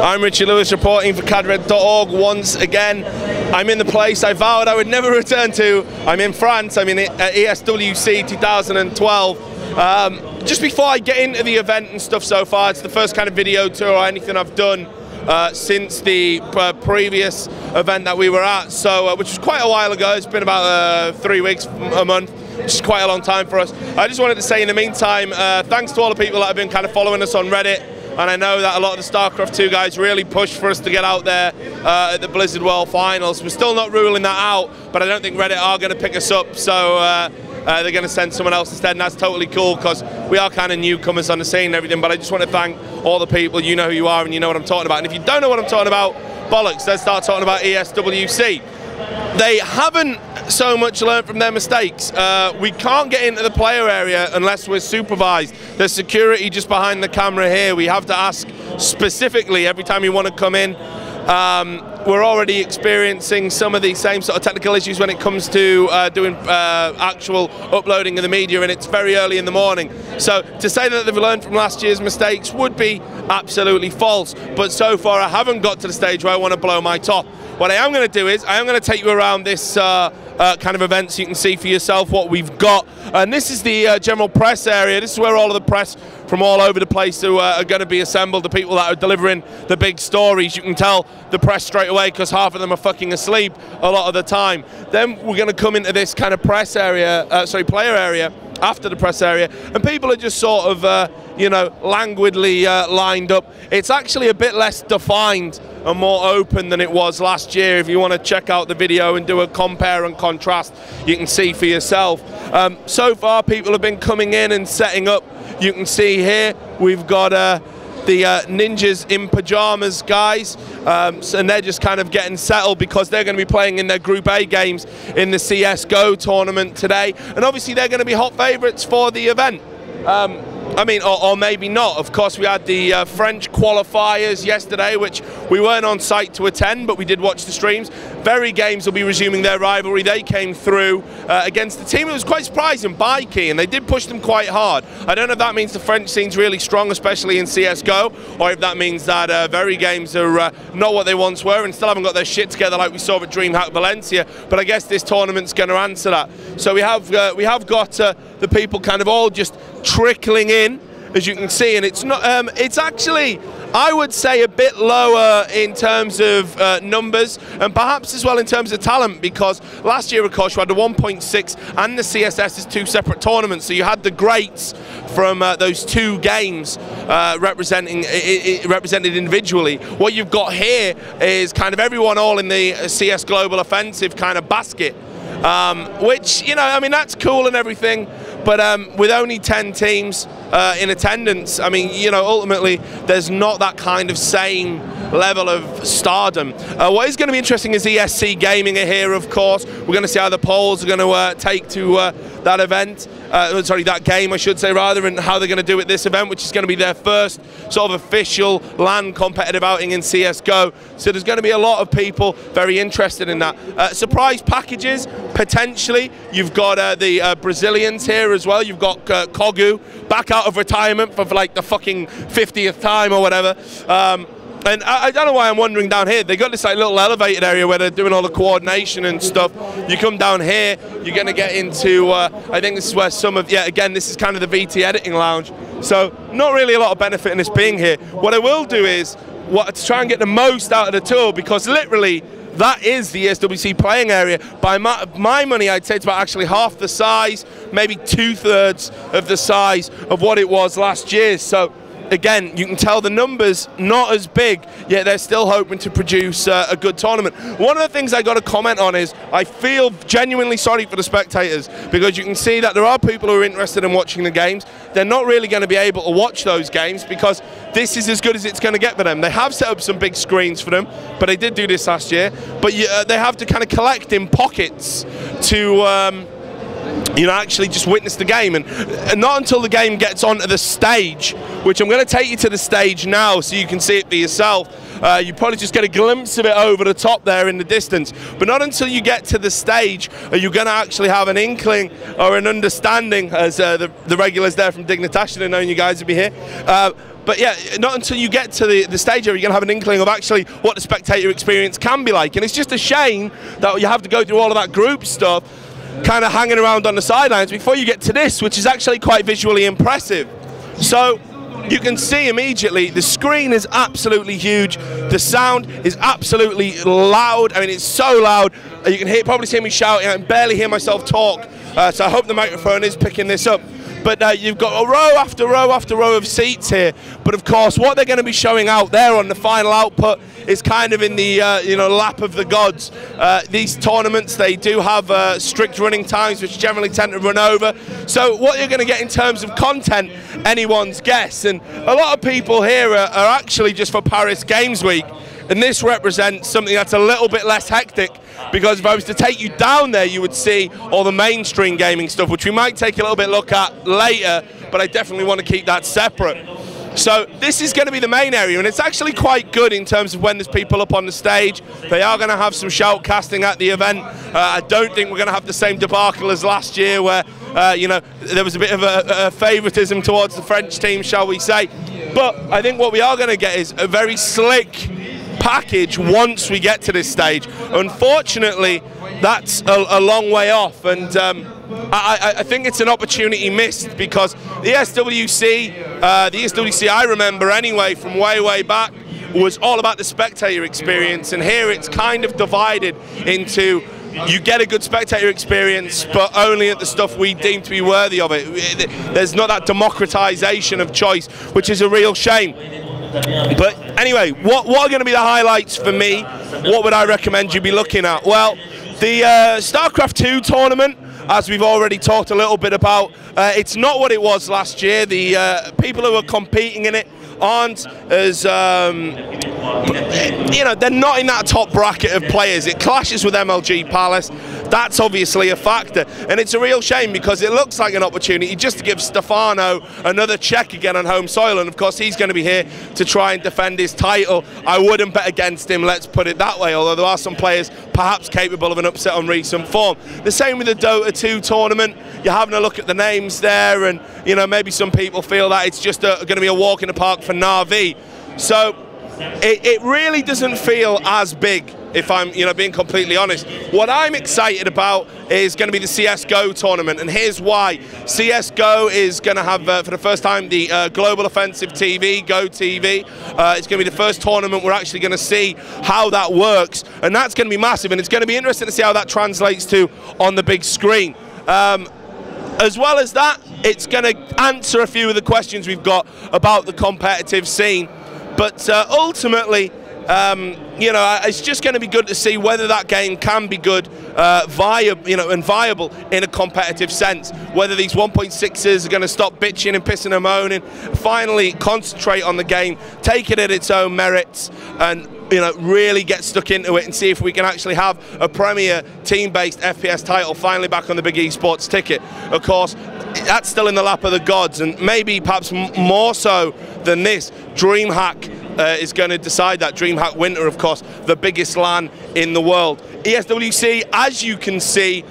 I'm Richard Lewis reporting for cadred.org once again. I'm in the place I vowed I would never return to. I'm in France. I'm in ESWC 2012. Just before I get into the event and stuff so far, it's the first kind of video tour or anything I've done since the previous event that we were at, so which was quite a while ago. It's been about 3 weeks, a month, which is quite a long time for us. I just wanted to say in the meantime, thanks to all the people that have been kind of following us on Reddit. And I know that a lot of the StarCraft 2 guys really pushed for us to get out there at the Blizzard World Finals. We're still not ruling that out, but I don't think Reddit are going to pick us up, so they're going to send someone else instead, and that's totally cool because we are kind of newcomers on the scene and everything. But I just want to thank all the people. You know who you are and you know what I'm talking about. And if you don't know what I'm talking about, bollocks, let's start talking about ESWC. They haven't so much learned from their mistakes. We can't get into the player area unless we're supervised. There's security just behind the camera here. We have to ask specifically every time you want to come in. We're already experiencing some of the same sort of technical issues when it comes to doing actual uploading of the media, and it's very early in the morning. So to say that they've learned from last year's mistakes would be absolutely false. But so far I haven't got to the stage where I want to blow my top. What I am going to do is I am going to take you around this kind of event so you can see for yourself what we've got. And this is the general press area. This is where all of the press from all over the place who are going to be assembled, the people that are delivering the big stories. You can tell the press straight away because half of them are fucking asleep a lot of the time. Then we're going to come into this kind of press area, player area, after the press area, and people are just sort of, you know, languidly lined up. It's actually a bit less defined and more open than it was last year. If you want to check out the video and do a compare and contrast, you can see for yourself. So far, people have been coming in and setting up. You can see here, we've got the ninjas in pajamas guys, and they're just kind of getting settled because they're going to be playing in their Group A games in the CSGO tournament today, and obviously they're going to be hot favourites for the event. I mean, or maybe not. Of course, we had the French qualifiers yesterday, which we weren't on site to attend, but we did watch the streams. Very Games will be resuming their rivalry. They came through against the team. It was quite surprising, Bikey, and they did push them quite hard. I don't know if that means the French scene's really strong, especially in CSGO, or if that means that Very Games are not what they once were and still haven't got their shit together like we saw at DreamHack Valencia. But I guess this tournament's going to answer that. So we have got the people kind of all just trickling in, as you can see, and it's not. It's actually, I would say, a bit lower in terms of numbers, and perhaps as well in terms of talent, because last year, of course, you had the 1.6 and the CSS as two separate tournaments. So you had the greats from those two games represented individually. What you've got here is kind of everyone all in the CS Global Offensive kind of basket. Which, you know, I mean, that's cool and everything, but with only 10 teams in attendance, I mean, you know, ultimately there's not that kind of same level of stardom. What is going to be interesting is ESC Gaming are here, of course. We're going to see how the polls are going to take to that event, sorry, that game, I should say, rather, and how they're going to do at this event, which is going to be their first sort of official LAN competitive outing in CSGO. So there's going to be a lot of people very interested in that. Surprise packages, potentially. You've got the Brazilians here as well. You've got Kogu back out of retirement for like the fucking 50th time or whatever. And I don't know why I'm wandering down here. They got this like little elevated area where they're doing all the coordination and stuff. You come down here, you're going to get into, I think this is where some of, yeah, again, this is kind of the VT editing lounge. So not really a lot of benefit in this being here. What I will do is to try and get the most out of the tour, because literally that is the ESWC playing area. By my money, I'd say it's about actually half the size, maybe 2/3 of the size of what it was last year. So again, you can tell the numbers not as big, yet they're still hoping to produce a good tournament. One of the things I got to comment on is I feel genuinely sorry for the spectators, because you can see that there are people who are interested in watching the games. They're not really going to be able to watch those games because this is as good as it's going to get for them. They have set up some big screens for them, but they did do this last year. But they have to kind of collect in pockets to you know, actually just witness the game, and not until the game gets onto the stage, which I'm going to take you to the stage now so you can see it for yourself. You probably just get a glimpse of it over the top there in the distance, but not until you get to the stage are you going to actually have an inkling or an understanding, as the regulars there from Dignitas should have known you guys would be here. But yeah, not until you get to the stage area, you're going to have an inkling of actually what the spectator experience can be like. And it's just a shame that you have to go through all of that group stuff, kind of hanging around on the sidelines before you get to this, which is actually quite visually impressive. So you can see immediately the screen is absolutely huge, the sound is absolutely loud. I mean, it's so loud, you can probably hear me shouting. I can barely hear myself talk, so I hope the microphone is picking this up. But you've got a row after row after row of seats here. But of course, what they're going to be showing out there on the final output is kind of in the lap of the gods. These tournaments, they do have strict running times, which generally tend to run over. So what you're going to get in terms of content, anyone's guess. And a lot of people here are actually just for Paris Games Week. And this represents something that's a little bit less hectic, because if I was to take you down there, you would see all the mainstream gaming stuff, which we might take a little bit look at later, but I definitely want to keep that separate. So this is going to be the main area, and it's actually quite good in terms of when there's people up on the stage. They are going to have some shoutcasting at the event. I don't think we're going to have the same debacle as last year, where there was a bit of a favouritism towards the French team, shall we say. But I think what we are going to get is a very slick package once we get to this stage. Unfortunately, that's a long way off, and I think it's an opportunity missed, because the ESWC, I remember anyway from way back, was all about the spectator experience, and here it's kind of divided into, you get a good spectator experience, but only at the stuff we deem to be worthy of it. There's not that democratization of choice, which is a real shame. But anyway, what are going to be the highlights for me? What would I recommend you be looking at? Well, the StarCraft 2 tournament, as we've already talked a little bit about, it's not what it was last year. The people who are competing in it aren't as, they're not in that top bracket of players. It clashes with MLG Palace. That's obviously a factor, and it's a real shame, because it looks like an opportunity just to give Stefano another check again on home soil, and of course he's going to be here to try and defend his title. I wouldn't bet against him, let's put it that way, although there are some players perhaps capable of an upset on recent form. The same with the Dota 2 tournament. You're having a look at the names there, and maybe some people feel that it's just going to be a walk in the park for Na'Vi. So it really doesn't feel as big, if I'm being completely honest. What I'm excited about is going to be the CSGO tournament, and here's why. CSGO is going to have, for the first time, the Global Offensive TV, Go TV. It's going to be the first tournament we're actually going to see how that works, and that's going to be massive, and it's going to be interesting to see how that translates to on the big screen. As well as that, it's going to answer a few of the questions we've got about the competitive scene. But ultimately, it's just going to be good to see whether that game can be good, viable in a competitive sense. Whether these 1.6s are going to stop bitching and pissing and moaning, finally concentrate on the game, take it at its own merits, and really get stuck into it and see if we can actually have a premier team-based FPS title finally back on the big esports ticket. Of course, that's still in the lap of the gods, and maybe perhaps more so than this, DreamHack is going to decide that. DreamHack Winter, of course, the biggest LAN in the world. ESWC, as you can see,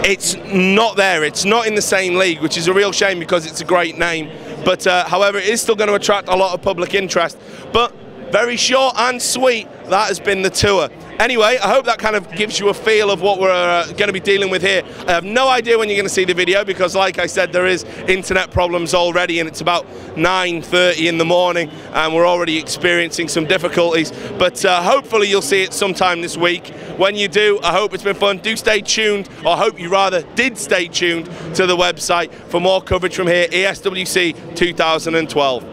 it's not there. It's not in the same league, which is a real shame, because it's a great name. But however, it is still going to attract a lot of public interest. But very short and sweet, that has been the tour. Anyway, I hope that kind of gives you a feel of what we're going to be dealing with here. I have no idea when you're going to see the video, because like I said, there is internet problems already, and it's about 9:30 in the morning, and we're already experiencing some difficulties. But hopefully you'll see it sometime this week. When you do, I hope it's been fun. Do stay tuned, or I hope you rather did stay tuned to the website for more coverage from here, ESWC 2012.